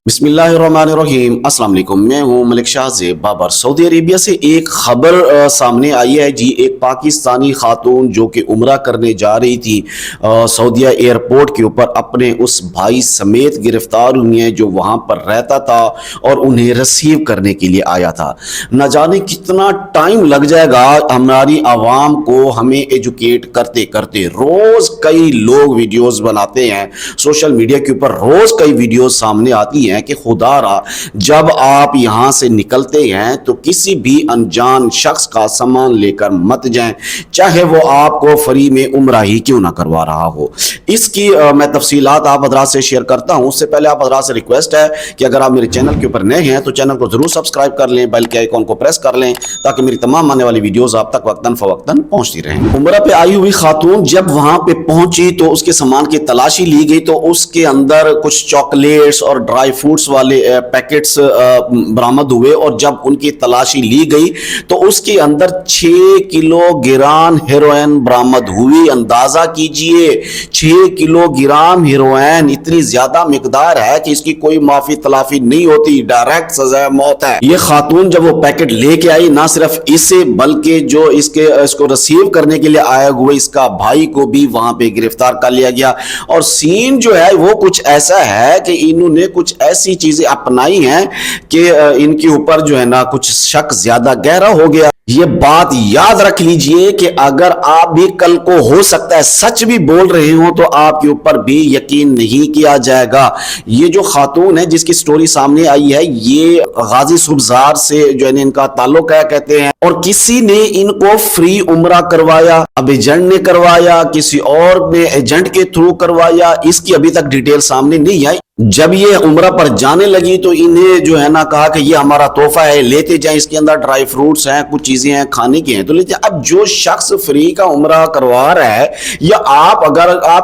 بسم اللہ الرحمن الرحیم۔ السلام علیکم، میں ہوں ملک شاہ زیب بابر۔ سعودی عربیہ سے ایک خبر سامنے آئی ہے جی۔ ایک پاکستانی خاتون جو کہ عمرہ کرنے جا رہی تھی سعودیہ ایئرپورٹ کے اوپر، اپنے اس بھائی سمیت گرفتار ہوئی ہیں جو وہاں پر رہتا تھا اور انہیں ریسیو کرنے کے لیے آیا تھا۔ نہ جانے کتنا ٹائم لگ جائے گا ہماری عوام کو ہمیں ایجوکیٹ کرتے کرتے۔ روز کئی لوگ ویڈیوز بناتے ہیں سوشل میڈیا کے اوپر، روز کئی ویڈیوز سامنے آتی ہیں کہ خدا را جب آپ یہاں سے نکلتے ہیں تو کسی بھی انجان شخص کا سامان لے کر مت جائیں، چاہے وہ آپ کو فری میں عمرہ ہی کیوں نہ کروا رہا ہو۔ اس کی میں تفصیلات آپ حضرات سے شیئر کرتا ہوں۔ اس سے پہلے آپ حضرات سے ریکویسٹ ہے کہ اگر آپ میرے چینل کے اوپر نئے ہیں تو چینل کو ضرور سبسکرائب کر لیں، بیل کے آئیکن کو پریس کر لیں تاکہ میری تمام آنے والی ویڈیوز آپ تک وقتاً فوقتاً پہنچتی رہیں۔ عمرہ پہ آئی ہوئی خاتون جب وہاں پہ پہنچی تو اس کے سامان کی تلاشی لی گئی تو اس کے اندر کچھ چاکلیٹس اور ڈرائی فروٹس والے پیکٹس برآمد ہوئے، اور جب ان کی تلاشی لی گئی تو اس کے اندر 6 کلو گرام ہیروئن برآمد ہوئی۔ اندازہ کیجئے 6 کلو گرام ہیروئن، اتنی زیادہ مقدار ہے کہ اس کی کوئی معافی تلافی نہیں ہوتی، ڈائریکٹ سزائے موت ہے۔ یہ خاتون جب وہ پیکٹ لے کے آئی، نہ صرف اسے بلکہ جو اس کو ریسیو کرنے کے لیے آیا ہوئے اس کا بھائی کو بھی وہاں پہ گرفتار کر لیا گیا۔ اور سین جو ہے وہ کچھ ایسا ہے کہ انہوں نے کچھ ایسی چیزیں اپنائی ہیں کہ ان کے اوپر جو ہے نا کچھ شک زیادہ گہرا ہو گیا۔ یہ بات یاد رکھ لیجئے کہ اگر آپ بھی کل کو ہو سکتا ہے سچ بھی بول رہے ہوں تو آپ کے اوپر بھی یقین نہیں کیا جائے گا۔ یہ جو خاتون ہے جس کی سٹوری سامنے آئی ہے، یہ غازی سبزار سے جو ہے ان کا تعلق ہے کہتے ہیں، اور کسی نے ان کو فری عمرہ کروایا، اب ایجنٹ نے کروایا، کسی اور نے ایجنٹ کے تھرو کروایا، اس کی ابھی تک ڈیٹیل سامنے نہیں آئی۔ جب یہ عمرہ پر جانے لگی تو انہیں جو ہے نا کہا کہ یہ ہمارا تحفہ ہے، لیتے جائیں، اس کے اندر ڈرائی فروٹس ہیں، کچھ چیزیں ہیں کھانے کی ہیں تو لیتے جائیں۔ اب جو شخص فری کا عمرہ کروا رہا ہے، یا آپ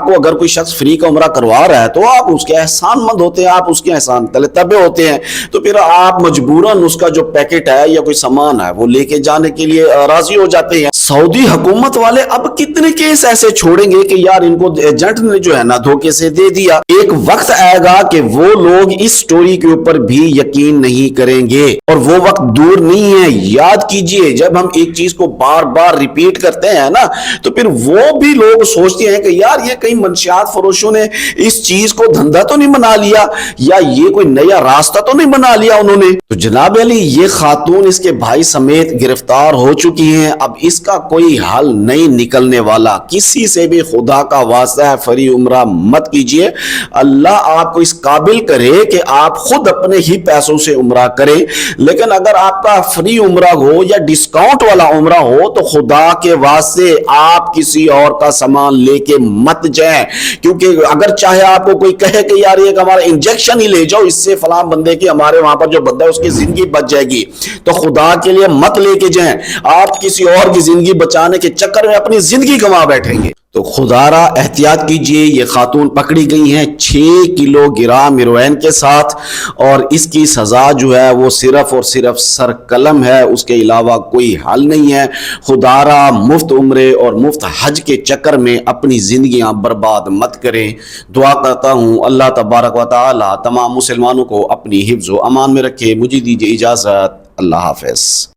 کو اگر کوئی شخص فری کا عمرہ کروا رہا ہے تو آپ اس کے احسان مند ہوتے ہیں، آپ اس کے احسان تابع ہوتے ہیں، تو پھر آپ مجبوراً اس کا جو پیکٹ ہے یا کوئی سامان ہے وہ لے کے جانے کے لیے راضی ہو جاتے ہیں۔ سعودی حکومت والے اب کتنے کیس ایسے چھوڑیں گے کہ یار ان کو ایجنٹ نے جو ہے نا دھوکے سے دے دیا۔ ایک وقت آئے گا کہ وہ لوگ اس سٹوری کے اوپر بھی یقین نہیں کریں گے، اور وہ وقت دور نہیں ہے۔ یاد کیجئے جب ہم ایک چیز کو بار بار ریپیٹ کرتے ہیں نا تو پھر وہ بھی لوگ سوچتے ہیں کہ یار یہ کہیں منشیات فروشوں نے اس چیز کو دھندا تو نہیں بنا لیا، یا یہ کوئی نیا راستہ تو نہیں بنا لیا انہوں نے۔ تو جناب علی، یہ خاتون اس کے بھائی سمیت گرفتار ہو چکی ہیں، اب اس کا کوئی حل نہیں نکلنے والا۔ کسی سے بھی خدا کا واسطہ ہے فری عمرہ مت کیجئے۔ اللہ آپ کو اس قابل کرے کہ آپ خود اپنے ہی پیسوں سے عمرہ کریں، لیکن اگر آپ کا فری عمرہ ہو یا ڈسکاؤنٹ والا عمرہ ہو تو خدا کے واسطے آپ کسی اور کا سامان لے کے مت جائیں، کیونکہ اگر چاہے آپ کو کوئی کہے کہ یار یہ ہمارا انجیکشن ہی لے جاؤ، اس سے فلاں بندے کی، ہمارے وہاں پر جو بندہ ہے اس کی زندگی بچ جائے گی، تو خدا کے لیے مت لے کے جائیں۔ آپ کسی اور کی زندگی بچانے کے چکر میں اپنی زندگی گنوا بیٹھیں گے۔ تو خدا را احتیاط کیجئے۔ یہ خاتون پکڑی گئی ہیں 6 کلو گرام ہیروئن کے ساتھ، اور اس کی سزا جو ہے وہ صرف اور صرف سر قلم ہے، اس کے علاوہ کوئی حل نہیں ہے۔ خدا را مفت عمرے اور مفت حج کے چکر میں اپنی زندگیاں برباد مت کریں۔ دعا کرتا ہوں اللہ تبارک و تعالی تمام مسلمانوں کو اپنی حفظ و امان میں رکھے۔ مجھے دیجیے اجازت، اللہ حافظ۔